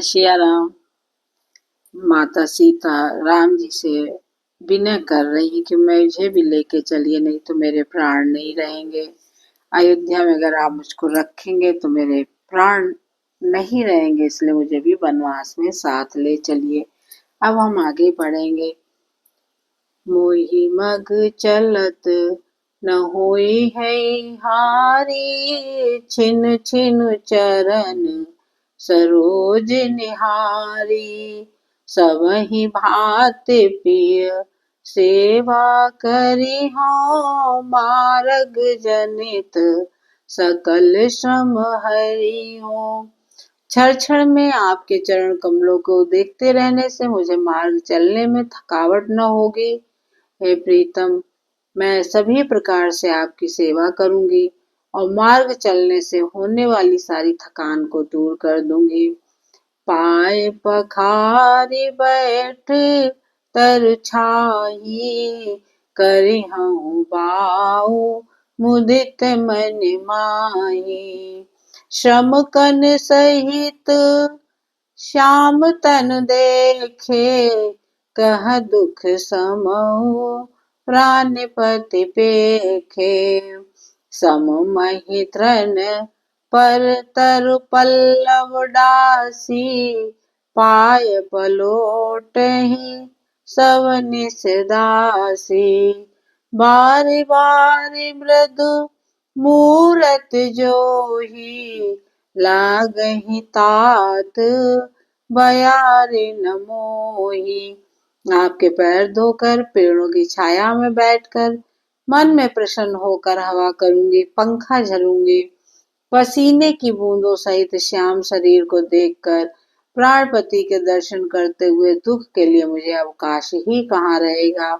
सिया राम। माता सीता राम जी से विनय कर रही कि मुझे भी लेके चलिए, नहीं तो मेरे प्राण नहीं रहेंगे। अयोध्या में अगर आप मुझको रखेंगे तो मेरे प्राण नहीं रहेंगे, इसलिए मुझे भी वनवास में साथ ले चलिए। अब हम आगे बढ़ेंगे। मोहि मग चलत न होई है हारी, छिन छिन चरण सरोज निहारी। सबहि भांति पिय सेवा करी हूँ, मार्ग जनित सकल श्रम हरि हूँ। क्षण क्षण में आपके चरण कमलों को देखते रहने से मुझे मार्ग चलने में थकावट न होगी। हे प्रीतम, मैं सभी प्रकार से आपकी सेवा करूंगी और मार्ग चलने से होने वाली सारी थकान को दूर कर दूंगी। पाए पखारी बैठ तर छाही, करी हूँ बाऊ मुदित मन माही। श्रम कन सहित श्याम तन देखे, कह दुख समऊ प्राणपति पेखे। सम महि तृण पर तरु पल्लव डासी, पाय पलोटहि सब निस दासी। बारी बारी मृदु मूरत जोही, लागहि तात बयारी न मोही। आपके पैर धोकर पेड़ों की छाया में बैठकर मन में प्रसन्न होकर हवा करूंगी, पंखा झलूंगी। पसीने की बूंदों सहित श्याम शरीर को देखकर प्राणपति के दर्शन करते हुए दुख के लिए मुझे अवकाश ही कहाँ रहेगा।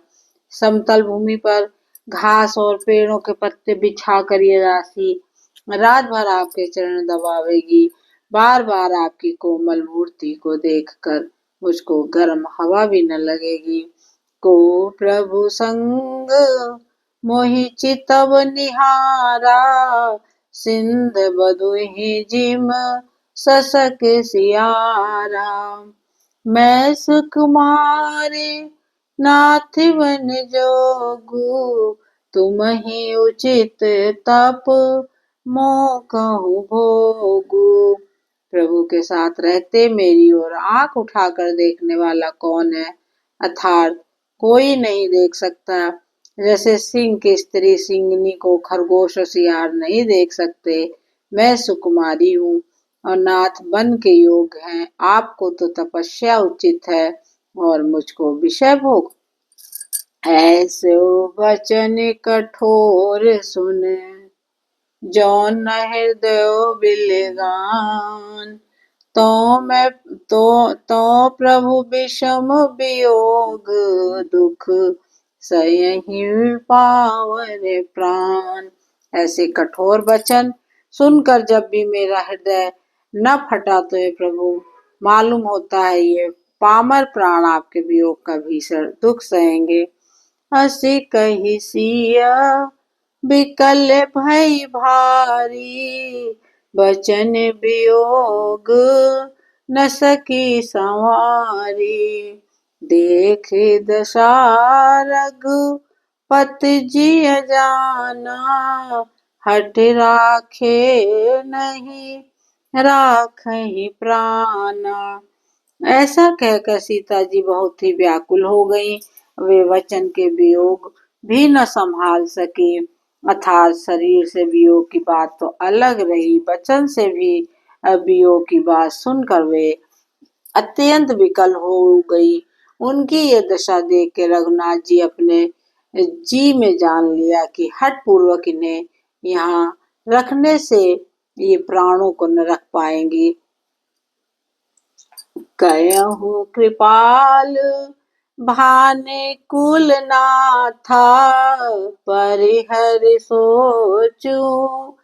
समतल भूमि पर घास और पेड़ों के पत्ते बिछा कर ये दासी रात भर आपके चरण दबावेगी। बार बार आपकी कोमल मूर्ति को देखकर मुझको गर्म हवा भी न लगेगी। को प्रभु संग मोहि चितव निहारा, सिंध बधुहि जिम ससक सियारा। मैं सुकुमारी नाथ बन जोगु, तुम ही उचित तप मो कहूँ भोगु। प्रभु के साथ रहते मेरी ओर आंख उठाकर देखने वाला कौन है? अर्थात कोई नहीं देख सकता। जैसे सिंह की स्त्री सिंगनी को खरगोश और सियार नहीं देख सकते, मैं सुकुमारी हूँ और नाथ बन के योग हैं। आपको तो तपस्या उचित है और मुझको विषय भोग। ऐसे वचन कठोर सुन, जौन न हृदय बिलगान। तो प्रभु विषम वियोग, दुख सयहि पावन प्राण। ऐसे कठोर वचन सुनकर जब भी मेरा हृदय न फटा तो हे प्रभु, मालूम होता है ये पामर प्राण आपके वियोग का भीषण दुख सहेंगे। हसी कही सिया बिकल भई भारी, बचन वियोग न सकी संवारी। देख दशा रघुपति जिय जाना, हठ राखे नहीं राखहि प्राणा। ऐसा कहकर सीता जी बहुत ही व्याकुल हो गईं। वे वचन के वियोग भी न संभाल सकी। अर्थात शरीर से वियोग की बात तो अलग रही, वचन से भी वियोग की बात सुनकर वे अत्यंत विकल हो गई। उनकी ये दशा देख के रघुनाथ जी अपने जी में जान लिया कि हठ पूर्वक इन्हें यहाँ रखने से ये प्राणों को न रख पाएंगी। कयहु कृपाल भाने कुल नाथा, परिहर सोचू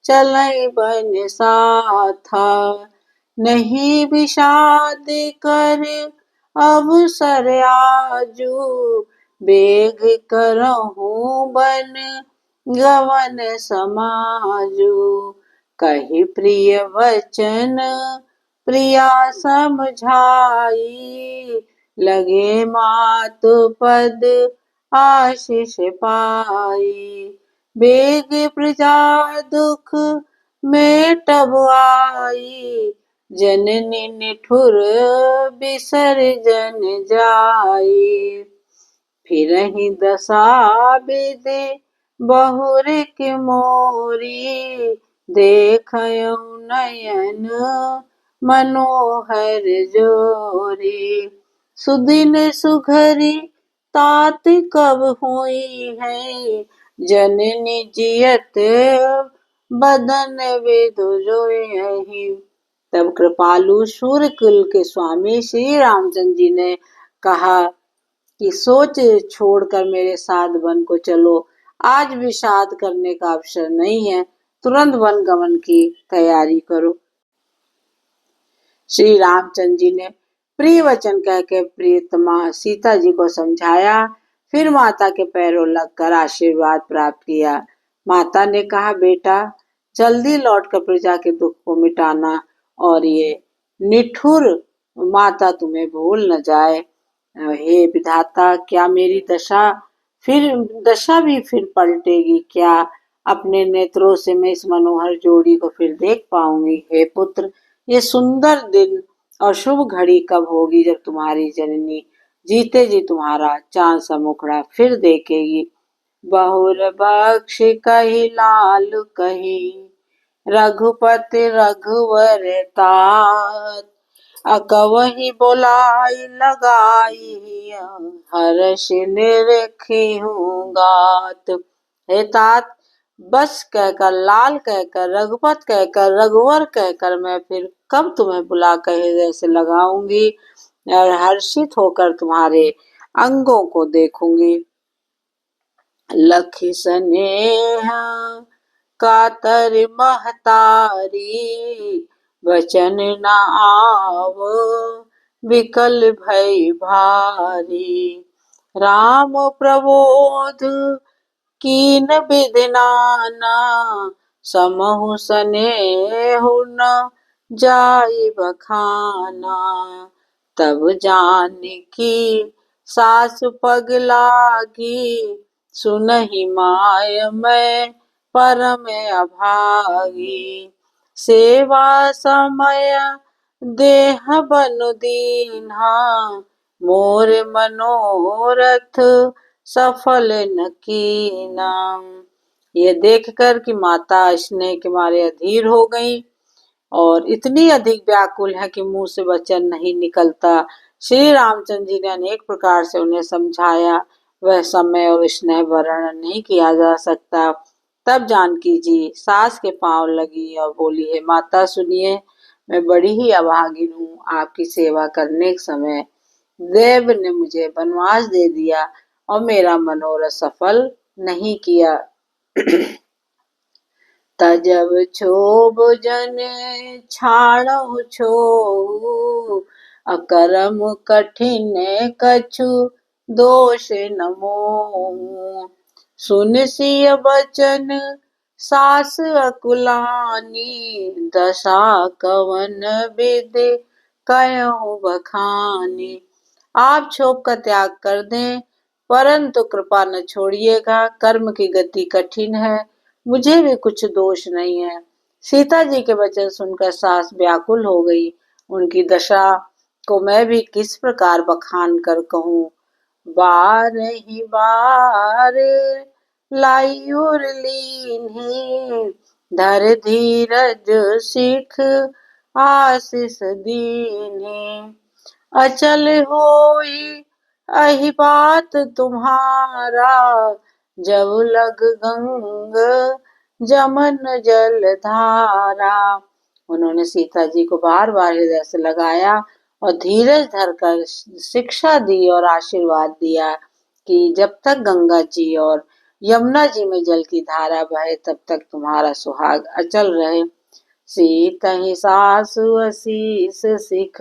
चलै बन साथा। नहीं विषाद कर अवसर आजू, बेग करहूँ बन गवन समाजू। कहि प्रिय वचन प्रिया समझाई, लगे मातु पद आशीष पाई। बेग प्रजा दुख मेटब आई, जननी निठुर विसर्जन जाई। फिरहि दशा विधि बहुर की मोरी, देखयउ नयन मनोहर जोरी। सुदिन सुघरी तात कब हुई है, जननी जियत बदन विधु जोयहि। तब कृपालु सूर्यकुल के स्वामी श्री रामचंद्र जी ने कहा कि सोच छोड़कर मेरे साथ वन को चलो, आज विषाद करने का अवसर नहीं है, तुरंत वन गमन की तैयारी करो। श्री रामचंद्र जी ने प्रिय वचन कह के प्रियतमा सीता जी को समझाया, फिर माता के पैरों लगकर आशीर्वाद प्राप्त किया। माता ने कहा, बेटा जल्दी लौटकर प्रजा के दुख को मिटाना, और ये निठुर माता तुम्हें भूल न जाए। हे विधाता, क्या मेरी दशा भी फिर पलटेगी क्या? अपने नेत्रों से मैं इस मनोहर जोड़ी को फिर देख पाऊंगी? हे पुत्र, ये सुंदर दिन और शुभ घड़ी कब होगी जब तुम्हारी जननी जीते जी तुम्हारा चांद सा मुखड़ा फिर देखेगी। बहुर बख्श कही लाल कही, रघुपति रघुवर तात, अकवहि बोलाई लगाई, हर्ष निरखिहु गात। हे तात, बस कहकर, लाल कहकर, रघुपत कहकर, रघुवर कहकर मैं फिर कब तुम्हें बुला कर हृदय से लगाऊंगी और हर्षित होकर तुम्हारे अंगों को देखूंगी। लखि स्नेह कातर महतारी, वचन न आव विकल भई भारी। राम प्रबोध कीन विधि नाना, समहु स्नेहु न जाई बखाना। तब जानकी सास पग लागी, सुनहि माय मैं परम अभागी। सेवा समय देह बनु दीन्हा, मोर मनोरथ सफल न कीना। ये देखकर कि माता स्नेह के मारे अधीर हो गई और इतनी अधिक व्याकुल है कि मुंह से वचन नहीं निकलता, श्री रामचंद्र जी ने अनेक प्रकार से उन्हें समझाया, वह समय और स्नेह वर्णन नहीं किया जा सकता। तब जानकी जी सास के पांव लगी और बोली, है माता सुनिए, मैं बड़ी ही अभागिन हूँ। आपकी सेवा करने के समय देव ने मुझे वनवास दे दिया और मेरा मनोरथ सफल नहीं किया। तजब क्षोभ जन छाड़हु छोहु, अकरम कठिन कछु दोष न मोहु। सुन सिय बचन सास अकुलानी, दशा कवन विधि कयहु बखानी। आप क्षोभ का त्याग कर दें, परंतु कृपा न छोड़िएगा, कर्म की गति कठिन है, मुझे भी कुछ दोष नहीं है। सीता जी के वचन सुनकर सास व्याकुल हो गई। उनकी दशा को मैं भी किस प्रकार बखान कर कहूँ। बार ही बार लाई उर लीन्ही, धर धीरज सिख आशीष दीन्ही। अचल होई अहि बात तुम्हारा, जब लग गंग जमन जल धारा। उन्होंने सीता जी को बार बार हृदय से लगाया और धीरज धरकर शिक्षा दी और आशीर्वाद दिया कि जब तक गंगा जी और यमुना जी में जल की धारा बहे तब तक तुम्हारा सुहाग अचल रहे। सीतहि सासु असीस सिख,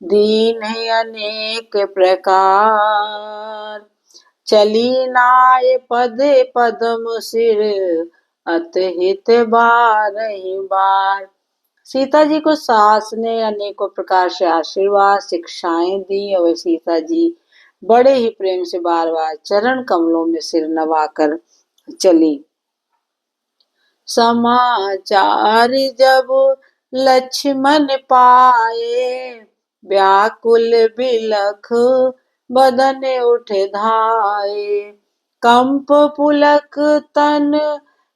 दीन अनेक प्रकार। चली नाय पदे पदम सिर, अतहित बारहि बार। सीता जी को सास ने अनेकों प्रकार से आशीर्वाद शिक्षाएं दी और सीता जी बड़े ही प्रेम से बार बार चरण कमलों में सिर नवाकर चली। समाचार जब लक्ष्मण पाए, व्याकुल बिलख बदन उठे धाये। कंप पुलक तन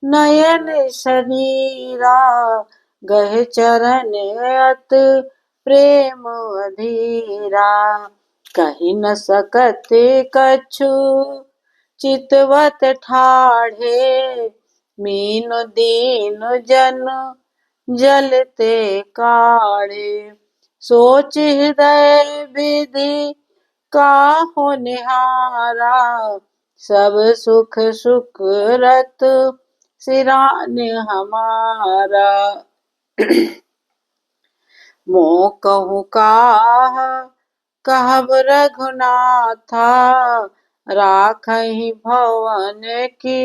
नयन शरीरा, गह चरण अत प्रेम अधीरा। कही न सकत कछु चितवत ठाढ़े, मीन दीन जन जलते काढ़े। सोच हृदय विधि काहू निहारा, सब सुख सुख रत सिरान हमारा। मोह कहूँ काह कहब रघुनाथा, राखहि भवन की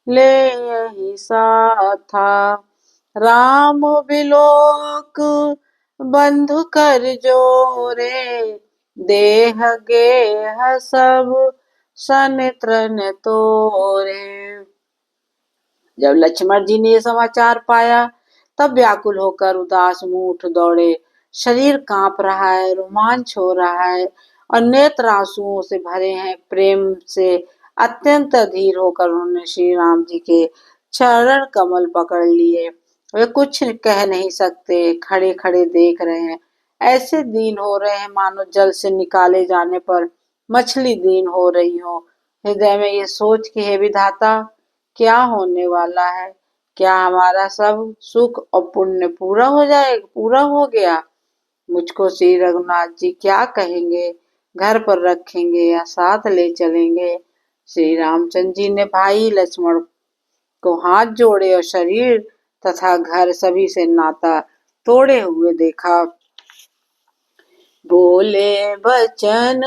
लेहि साथा। राम बिलोक बंधु कर जोरे, देह गेह सब सन त्रन तोरे। जब लक्ष्मण जी ने ये समाचार पाया तब व्याकुल होकर उदास मुंह उठ दौड़े। शरीर कांप रहा है, रोमांच हो रहा है और नेत्र आंसुओं से भरे हैं। प्रेम से अत्यंत अधीर होकर उन्होंने श्री राम जी के चरण कमल पकड़ लिए। वे कुछ कह नहीं सकते, खड़े खड़े देख रहे हैं। ऐसे दीन हो रहे हैं मानो जल से निकाले जाने पर मछली दीन हो रही हो। हृदय में ये सोच कि हे विधाता, क्या होने वाला है? क्या हमारा सब सुख और पुण्य पूरा हो गया? मुझको श्री रघुनाथ जी क्या कहेंगे? घर पर रखेंगे या साथ ले चलेंगे? श्री रामचंद्र जी ने भाई लक्ष्मण को हाथ जोड़े और शरीर तथा घर सभी से नाता तोड़े हुए देखा। बोले बचन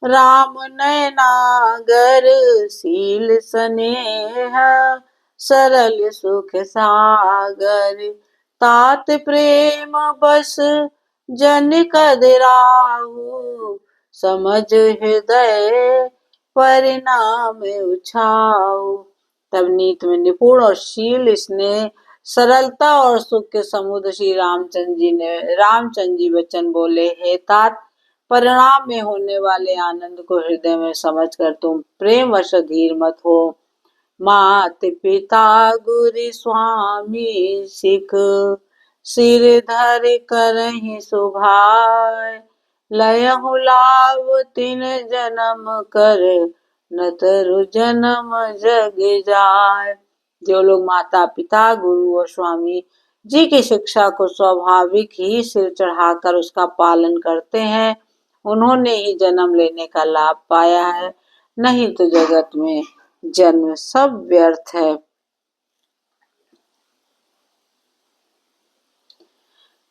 राम नयनागर, शील स्नेह सरल सुख सागर। तात प्रेम बस जन कदराऊ, समझ हृदय परिणाम उछाऊ। तब नीत में निपुण और शील स्नेह सरलता और सुख के समुद्र श्री रामचंद्र जी वचन बोले, हे तात, परिणाम में होने वाले आनंद को हृदय में समझकर तुम प्रेम वश धीर मत हो। मात पिता गुरु स्वामी सिख, सिर धर करहि सुभाय। लयहु लाभ तिन जन्म कर, न तरु जन्म जग जाय। जो लोग माता पिता गुरु और स्वामी जी की शिक्षा को स्वाभाविक ही सिर चढ़ाकर उसका पालन करते हैं, उन्होंने ही जन्म लेने का लाभ पाया है, नहीं तो जगत में जन्म सब व्यर्थ है।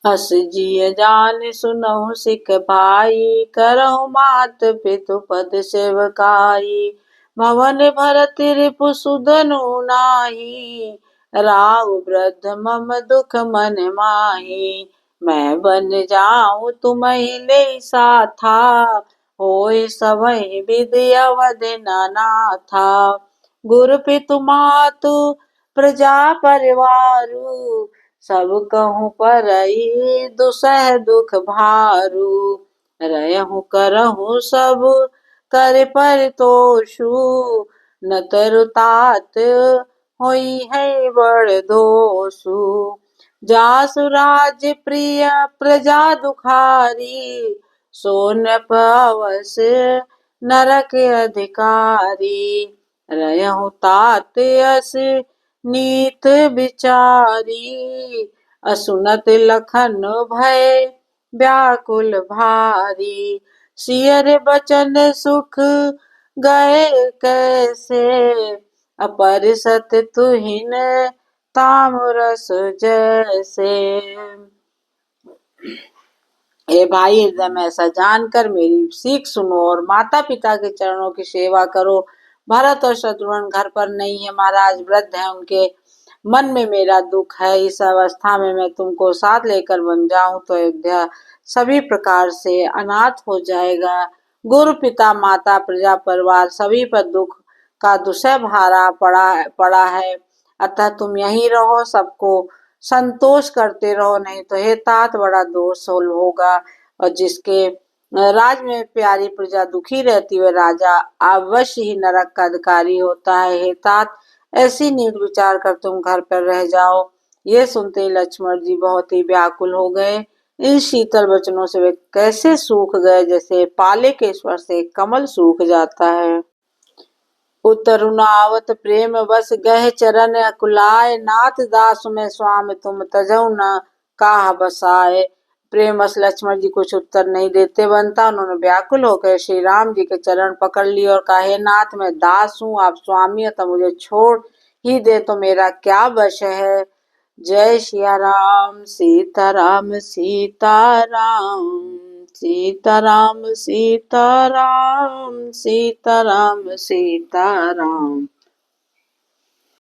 हस जिय जान सुनहु सिख भाई, करहु मात पितु पद सेवकाई। भवन भरत रिपु सुदनु नाही, राव वृद्ध मम दुख मन माही। मैं बन जाऊं तुम्हि ले साथा, होय सबहि विधि अवधि न नाथा। गुरु पितु मातु प्रजा परिवारु, सब कहूँ परई दुसह दुख भारू। रहूं करहूं सब कर परितोषु, न तरु तात होई है बड़ दोषु। जासु राज प्रिय प्रजा दुखारी, सो न पवस नरक अधिकारी। रहूं तात अस नीत विचारी, असुनत लखन भय व्याकुल भारी। सियर बचन सुख गए कैसे, अपरिसत तुहिन तामरस जैसे। हे भाई, हृदय में ऐसा जानकर मेरी सीख सुनो और माता पिता के चरणों की सेवा करो। भरत और शत्रुघ्न घर पर नहीं है महाराज, वृद्ध है उनके। मन में मेरा दुख है। इस अवस्था में मैं तुमको साथ लेकर बन जाऊं तो अयोध्या सभी प्रकार से अनाथ हो जाएगा। गुरु पिता माता प्रजा परिवार सभी पर दुख का दुसह भारा पड़ा है। अतः तुम यहीं रहो, सबको संतोष करते रहो, नहीं तो हे तात बड़ा दोष होगा। और जिसके राज में प्यारी प्रजा दुखी रहती है, राजा अवश्य ही नरक का अधिकारी होता है। हे तात, ऐसी नीच विचार कर तुम घर पर रह जाओ। ये सुनते ही लक्ष्मण जी बहुत ही व्याकुल हो गए। इन शीतल वचनों से वे कैसे सूख गए, जैसे पाले के स्पर्श से कमल सूख जाता है। उतरुनावत प्रेम बस गह चरण अकुलाय, नाथ दास में स्वामी तुम तजौ न काह बसाए। प्रेम बस लक्ष्मण जी कुछ उत्तर नहीं देते बनता। उन्होंने व्याकुल होकर श्री राम जी के चरण पकड़ लिए और कहा, हे नाथ, मैं दास हूँ, आप स्वामी, तो मुझे छोड़ ही दे तो मेरा क्या वश है। जय सिया राम, सीताराम सीताराम, सीताराम सीताराम, सीताराम सीताराम।